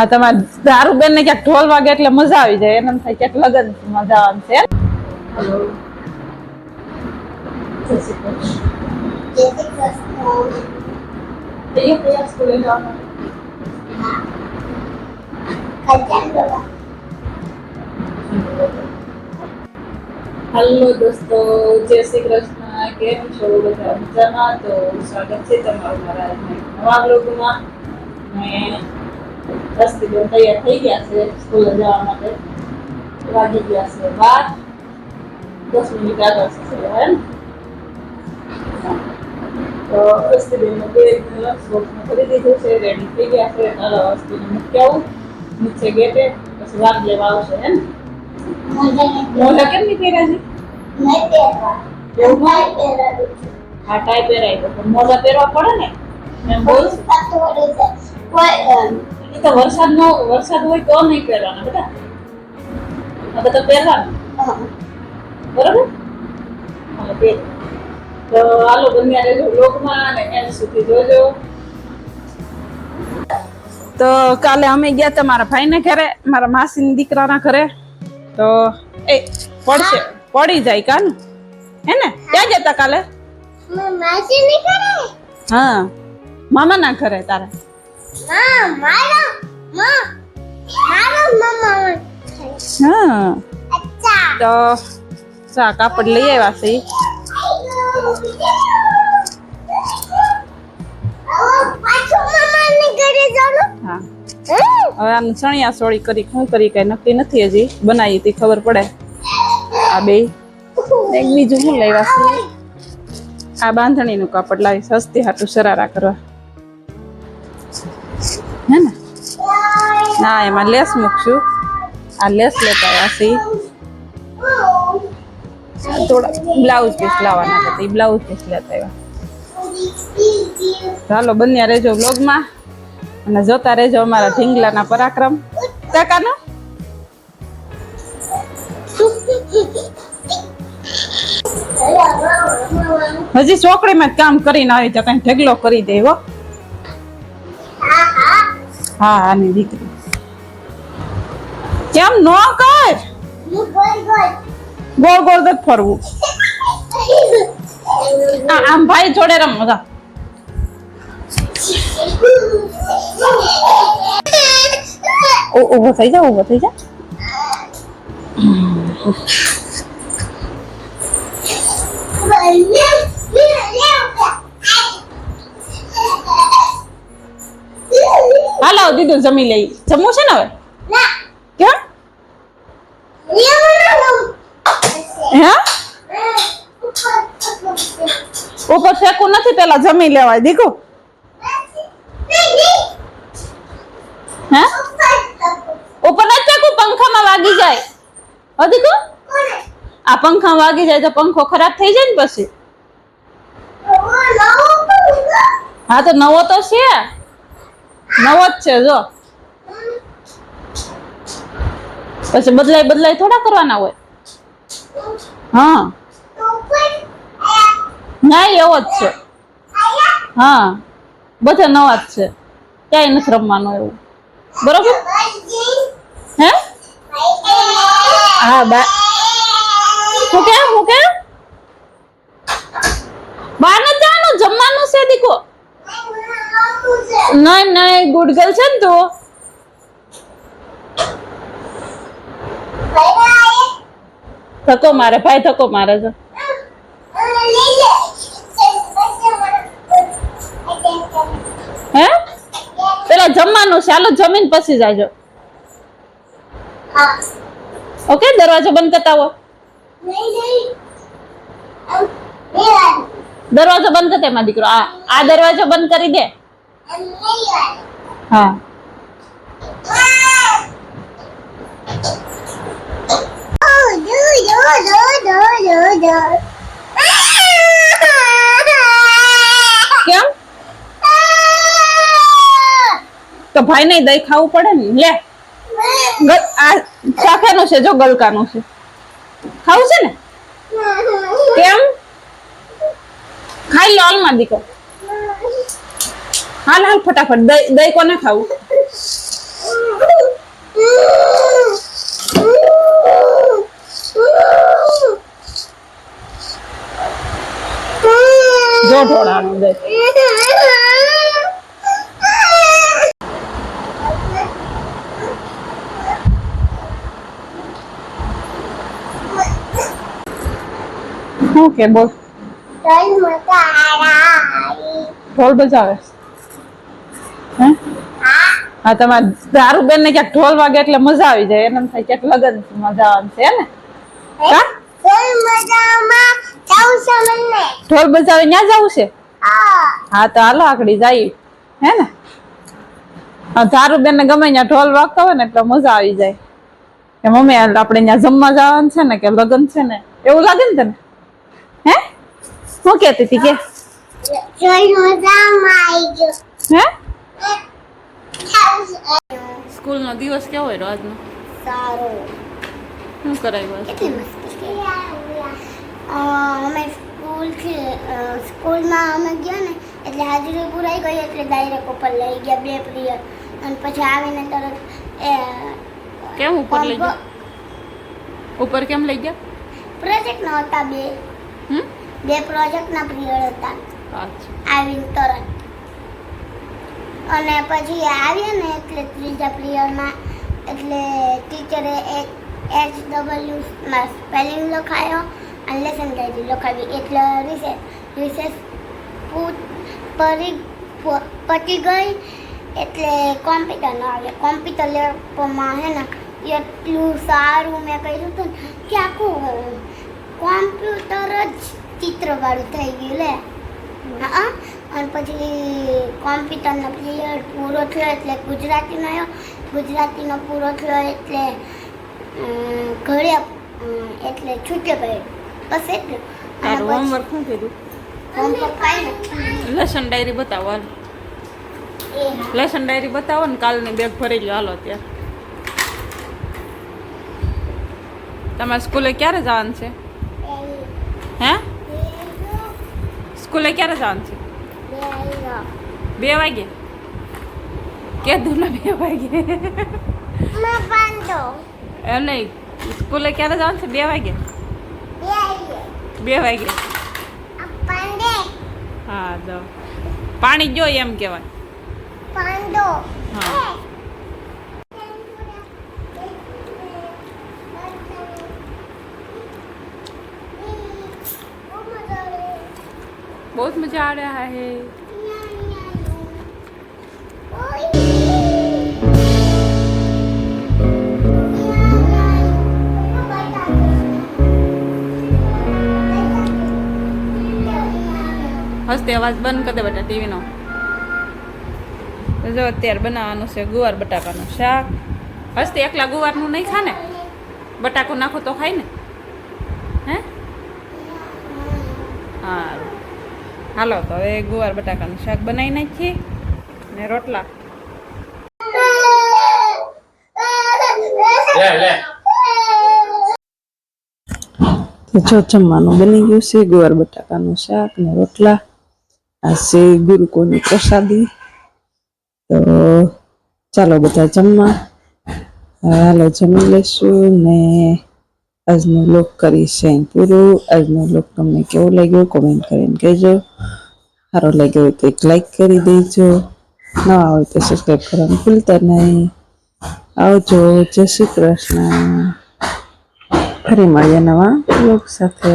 હા તમારે દારૂ બેન ને ક્યાંક ઢોલ વાગે એટલે મજા આવી જાય એને એમ થાય ક્યાંક લગન મજા આવવાનું છે. હેલો જય શ્રી કૃષ્ણ સ્કૂલે જવાનું હેલો દોસ્તો જય શ્રી કૃષ્ણ કેમ છો બધા મજામાં તો સ્વાગત છે તમારું મારા નવા બ્લોગમાં ને રસ્તી બેન તૈયાર થઈ ગયા છે સ્કૂલે જવા માટે વાગી ગયા છે 12 10 મિનિટ આગળ છે હે તો રસ્તી બેન બેગ બોક્સમાં કરી દીધું છે રેડી થઈ ગયા છે રસ્તીને મૂકી આવું નીચે ગેટે પછી વાગ લેવા આવશે હે ને મોઢા કેમ નહીં પહેર્યા છે નહીં પહેરવા એવું ટાઈ પહેરાવી હા ટાઈ પહેરાવી તો મોઢા પહેરવા પડે ને એમ બોલ એ તો વરસાદ હોય તો નહીં પહેરવાના બેટા હવે તો પહેરવાનું બરાબર હાલો પહેર તો હાલો બન્યા રહેજો બ્લોગમાં અને એન્ડ સુધી જોજો. તો કાલે અમે ગયા હતા મારા ભાઈને ઘરે મારા માસીના દીકરાના ઘરે તો એ પડી જાય કાન હે ને ક્યાં ગયા હતા કાલે માસીની ઘરે હા મામાના ઘરે તારા મારો મામા હા અચ્છા તો સા કાપડ લઈ આવ્યા છે હા હવે આમ ચણિયા સોળી કરી શું કરી કઈ નક્કી નથી હજી બનાવી હતી ખબર પડે આ બે એક બીજું શું લેવા છે આ બાંધણીનું કાપડ લાવી સસ્તી હાટું શરારા કરવા હે ને ના એમાં લેસ મૂકશું આ લેસ લેતા આવ્યા છે થોડા બ્લાઉઝ પીસ લાવવાના હતા એ બ્લાઉઝ પીસ લેતા આવ્યા. ચાલો બન્યા રહેજો વ્લોગમાં અને જોતા રહેજો અમારા ઢીંગલાના પરાક્રમ કાકાનો હજી ચોકડીમાં જ કામ કરીને આવી તો કઈ ઢગલો કરી દે હો હા આની દીકરી કેમ નો કર ગોળ ગોળ જ ફરવું આમ ભાઈ જોડે રમવા ઉભો થઈ જા હાલો દીધું જમી લઈ જમવું છે ને હવે કેમ હે ઉપર ફેંકવું નથી પેલા જમી લેવાય દીકુ હે ઉપર નથી ફેંકવું પંખામાં વાગી જાય હો દીકુ આ પંખામાં વાગી જાય તો પંખો ખરાબ થઈ જાય ને પછી હા તો નવો તો છે નવો જ છે જો પછી બદલાય થોડા કરવાના હોય હા ના એવો જ છે હા બધા નવા જ છે ક્યાંય નથી રમવાનું એવું બરોબર હે હા બા હું કે બહાર નથી જવાનું જમવાનું છે દીકો નહીં ગુડ ગર્લ છે ને તું ધક્કો મારે ભાઈ ધક્કો મારે છે હે પેલા જમવાનું છે હાલો જમીન પછી જાજો ઓકે દરવાજો બંધ કરતા હો દરવાજો બંધ કરતે માં દીકરો આ દરવાજો બંધ કરી દે હા કેમ તો ભાઈ ને દહીં ખાવું પડે ને લે આ ચાખાનું છે જો ગલકાનું છે ખાવું છે ને કેમ ખાઈ લો હાલમાં દીકો હાલ ફટાફટ દહીં કોને ખાવું જો ઢોળાનું દે શું કે બોલ ઢોલ બજાવે હે હા તમારે દારૂ બેન ને ક્યાંક ઢોલ વાગે એટલે મજા આવી જાય એને એમ થાય ક્યાંક લગન મજા આવશે ને કા ઢોલ બજાવે ત્યાં જવું છે હા તો હાલો આકડી જાય હે ને દારૂ બેન ને ગમે ત્યાં ઢોલ વાગતા હોય ને એટલે મજા આવી જાય કે મમ્મી આપણે ત્યાં જમવા જવાનું છે ને કે લગન છે ને એવું લાગે ને તને હે શું કેતી હતી કે હે સ્કૂલ નો દિવસ કેવો હોય આજનો સારો શું કરાયું અમે સ્કૂલમાં અમે ગયા ને એટલે હાજરી પુરાઈ ગઈ એટલે ડાયરેક્ટ ઉપર લઈ ગયા 2 પીરિયડ અને પછી આવીને તરત કેમ ઉપર લઈ ગયા ઉપર કેમ લઈ ગયા પ્રોજેક્ટ ના હતા 2 પ્રોજેક્ટના પીરિયડ હતા આવીને તરત અને પછી આવ્યા ને એટલે ત્રીજા પીરિયડમાં એટલે ટીચરે HW માં સ્પેલિંગ લખાયો અને લેસન ડાયરી લખાવી એટલે રિસેસ પતી ગઈ એટલે કોમ્પ્યુટર ના આવે કોમ્પ્યુટર લેબમાં હે ને એટલું સારું મેં કહ્યું હતું કે આખું કોમ્પ્યુટર જ ચિત્રવાળું થઈ ગયું લે હા અને પછી કોમ્પ્યુટરનો પીરિયડ પૂરો થયો એટલે ગુજરાતીનો પૂરો થયો એટલે ઘરે એટલે છૂટે ગયો બસ એટલું હોમવર્ક શું કીધું હોમવર્ક કાંઈ નથી લેસન ડાયરી બતાવો હાલ લેસન ડાયરી બતાવો ને કાલની બેગ ભરી લો હાલો ત્યાં તમારે સ્કૂલે ક્યારે જવાનું છે હે સ્કૂલે ક્યારે જવાનું છે 2 વાગે કીધું ને 2 વાગે એમ નહીં સ્કૂલે ક્યારે જવાનું છે 2 વાગે 2 વાગે હા તો પાણી જો એમ કહેવાય હા बहुत मजा आ रहा है હસતે અવાજ બંધ કરી દે બેટા ટીવી નો જો અત્યારે બનાવવાનું છે ગુવાર બટાકાનું શાક હસતે એકલા ગુવારનું નહીં ખાને બટાકું નાખો તો ખાય ને હે હા હાલો તો હવે ગુવાર બટાકાનું શાક બનાવી નાખીએ ને રોટલા તો જો જમવાનું બની ગયું છે ગુવાર બટાકાનું શાક ને રોટલા આ છે ગુરુકોની પ્રસાદી તો ચાલો બધા જમવા હાલો જમી લેશું ને આજનો લોક કરીશ પૂરું આજનો લોક તમને કેવો લાગ્યો કોમેન્ટ કરીને કહેજો સારો લાગ્યો હોય તો એક લાઈક કરી દેજો નવા હોય તો સબસ્ક્રાઈબ કરવાનું ભૂલતા નહીં આવજો જય શ્રી કૃષ્ણ ફરી મળીએ નવા લોક સાથે